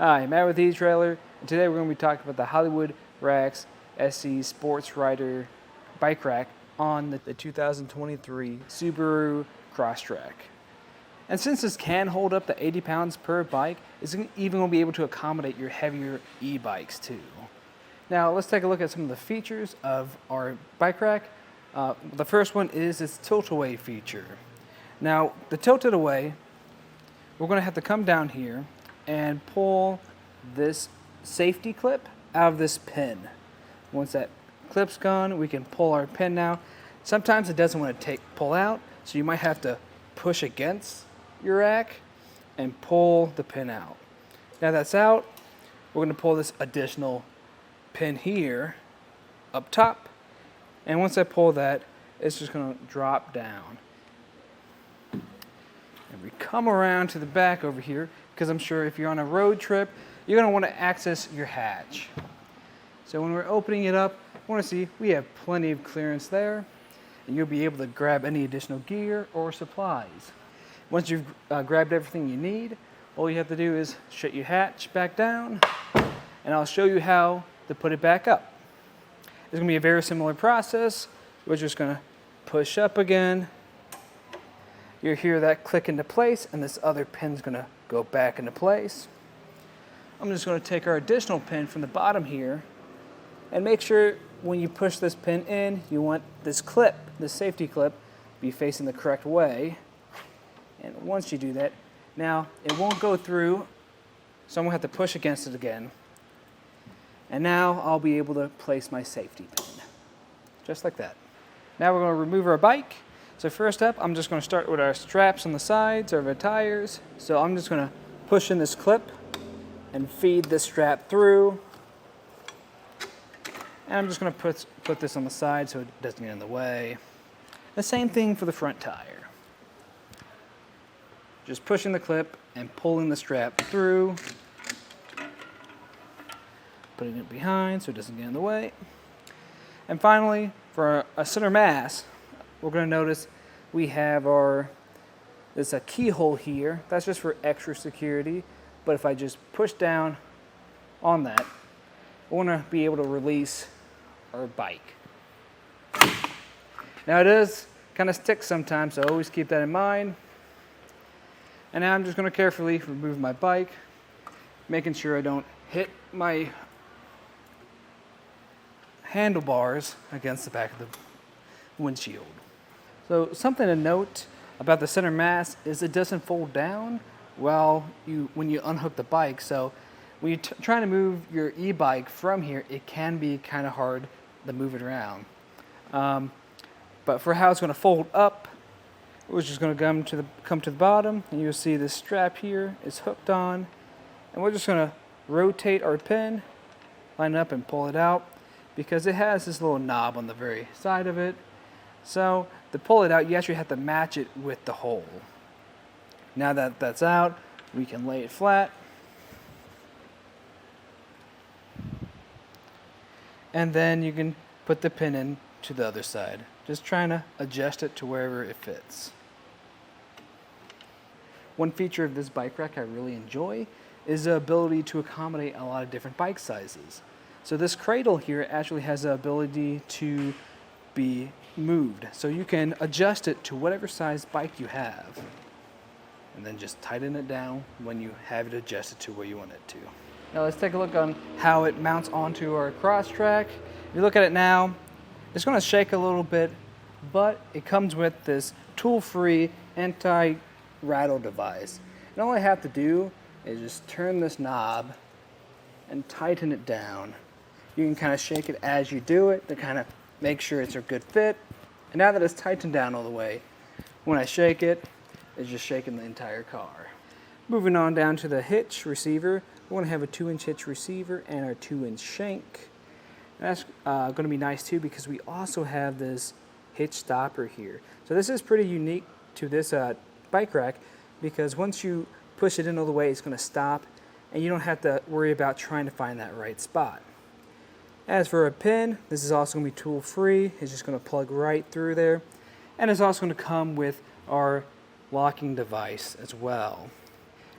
Hi, Matt with eTrailer, and today we're going to be talking about the Hollywood Racks SE Sports Rider bike rack on the 2023 Subaru Crosstrek. And since this can hold up to 80 pounds per bike, it's even going to be able to accommodate your heavier e-bikes too. Now let's take a look at some of the features of our bike rack. The first one is its tilt-away feature. Now the tilted away, we're going to have to come down here and pull this safety clip out of this pin. Once that clip's gone, we can pull our pin now. Sometimes it doesn't want to pull out, so you might have to push against your rack and pull the pin out. Now that's out, we're going to pull this additional pin here up top, and once I pull that, it's just going to drop down. And we come around to the back over here, because I'm sure if you're on a road trip, you're going to want to access your hatch. So when we're opening it up, we want to see we have plenty of clearance there, and you'll be able to grab any additional gear or supplies. Once you've grabbed everything you need, all you have to do is shut your hatch back down, and I'll show you how to put it back up. It's going to be a very similar process. We're just going to push up again. You'll hear that click into place, and this other pin's going to go back into place. I'm just going to take our additional pin from the bottom here and make sure when you push this pin in, you want this clip, this safety clip, be facing the correct way. And once you do that, now it won't go through, so I'm going to have to push against it again. And now I'll be able to place my safety pin, just like that. Now we're going to remove our bike. So first up, I'm just going to start with our straps on the sides of our tires. So I'm just going to push in this clip and feed this strap through. And I'm just going to put this on the side so it doesn't get in the way. The same thing for the front tire. Just pushing the clip and pulling the strap through. Putting it behind so it doesn't get in the way. And finally, for a center mass, we're going to notice we have there's a keyhole here. That's just for extra security. But if I just push down on that, we want to be able to release our bike. Now it does kind of stick sometimes, so always keep that in mind. And now I'm just going to carefully remove my bike, making sure I don't hit my handlebars against the back of the windshield. So something to note about the center mass is it doesn't fold down when you unhook the bike. So when you're trying to move your e-bike from here, it can be kind of hard to move it around. But for how it's going to fold up, we're just going to come to the bottom, and you'll see this strap here is hooked on, and we're just going to rotate our pin, line up, and pull it out, because it has this little knob on the very side of it. So to pull it out, you actually have to match it with the hole. Now that that's out, we can lay it flat. And then you can put the pin in to the other side. Just trying to adjust it to wherever it fits. One feature of this bike rack I really enjoy is the ability to accommodate a lot of different bike sizes. So this cradle here actually has the ability to be moved. So you can adjust it to whatever size bike you have. And then just tighten it down when you have it adjusted to where you want it to. Now let's take a look on how it mounts onto our Crosstrek. If you look at it now, it's going to shake a little bit, but it comes with this tool-free anti-rattle device. And all I have to do is just turn this knob and tighten it down. You can kind of shake it as you do it to kind of make sure it's a good fit. And now that it's tightened down all the way, when I shake it, it's just shaking the entire car. Moving on down to the hitch receiver, we're going to have a 2-inch hitch receiver and our 2-inch shank. And that's going to be nice too, because we also have this hitch stopper here. So this is pretty unique to this bike rack, because once you push it in all the way, it's going to stop, and you don't have to worry about trying to find that right spot. As for a pin, this is also going to be tool free. It's just going to plug right through there, and it's also going to come with our locking device as well.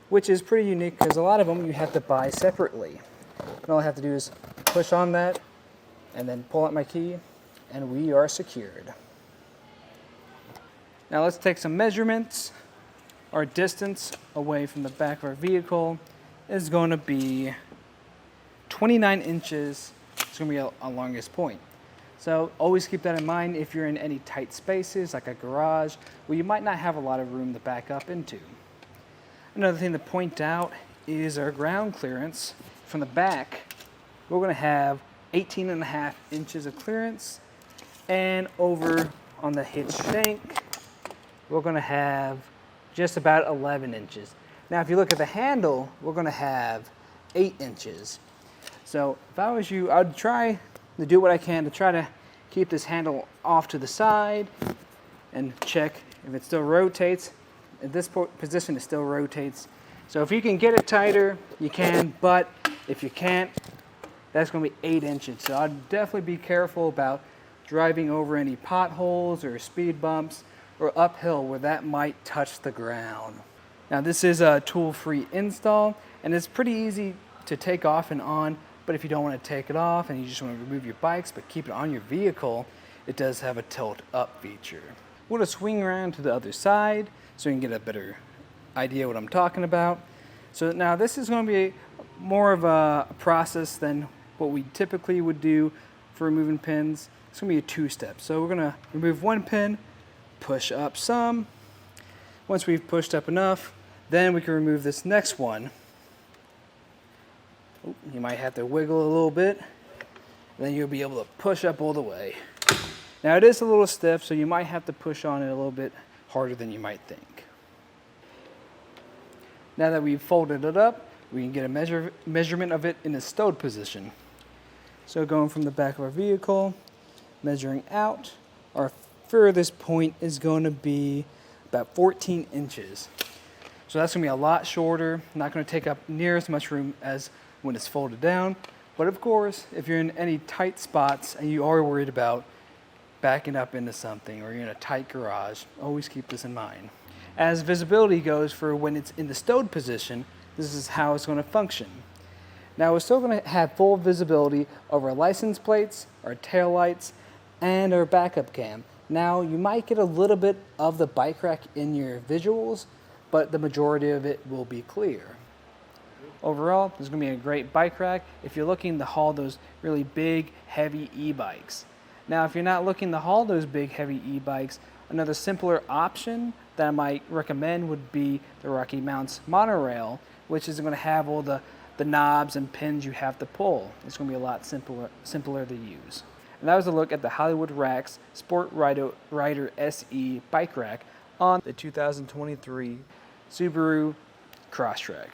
which is pretty unique because a lot of them you have to buy separately. And all I have to do is push on that and then pull out my key, and we are secured. Now let's take some measurements. Our distance away from the back of our vehicle is going to be 29 inches. It's going to be our longest point. So always keep that in mind if you're in any tight spaces like a garage where you might not have a lot of room to back up into. Another thing to point out is our ground clearance. From the back, we're going to have 18.5 inches of clearance, and over on the hitch shank, we're going to have just about 11 inches. Now if you look at the handle, we're going to have 8 inches. So if I was you, I'd try to do what I can to try to keep this handle off to the side and check if it still rotates. At this position, it still rotates. So if you can get it tighter, you can, but if you can't, that's going to be 8 inches. So I'd definitely be careful about driving over any potholes or speed bumps or uphill where that might touch the ground. Now this is a tool-free install, and it's pretty easy to take off and on, but if you don't want to take it off and you just want to remove your bikes but keep it on your vehicle, it does have a tilt up feature. We're going to swing around to the other side so you can get a better idea what I'm talking about. So now this is going to be more of a process than what we typically would do for removing pins. It's going to be a two-step. So we're going to remove one pin, push up some. Once we've pushed up enough, then we can remove this next one. Ooh, you might have to wiggle a little bit, then you'll be able to push up all the way. Now it is a little stiff, so you might have to push on it a little bit harder than you might think. Now that we've folded it up, we can get a measurement of it in a stowed position. So going from the back of our vehicle, measuring out, our furthest point is going to be about 14 inches. So that's going to be a lot shorter, not going to take up near as much room as when it's folded down. But of course, if you're in any tight spots and you are worried about backing up into something or you're in a tight garage, always keep this in mind. As visibility goes for when it's in the stowed position, this is how it's going to function. Now we're still going to have full visibility over our license plates, our tail lights, and our backup cam. Now you might get a little bit of the bike rack in your visuals, but the majority of it will be clear. Overall, this is going to be a great bike rack if you're looking to haul those really big, heavy e-bikes. Now, if you're not looking to haul those big, heavy e-bikes, another simpler option that I might recommend would be the Rocky Mounts monorail, which is going to have all the knobs and pins you have to pull. It's going to be a lot simpler to use. And that was a look at the Hollywood Racks Sport Rider SE bike rack on the 2023 Subaru Crosstrek.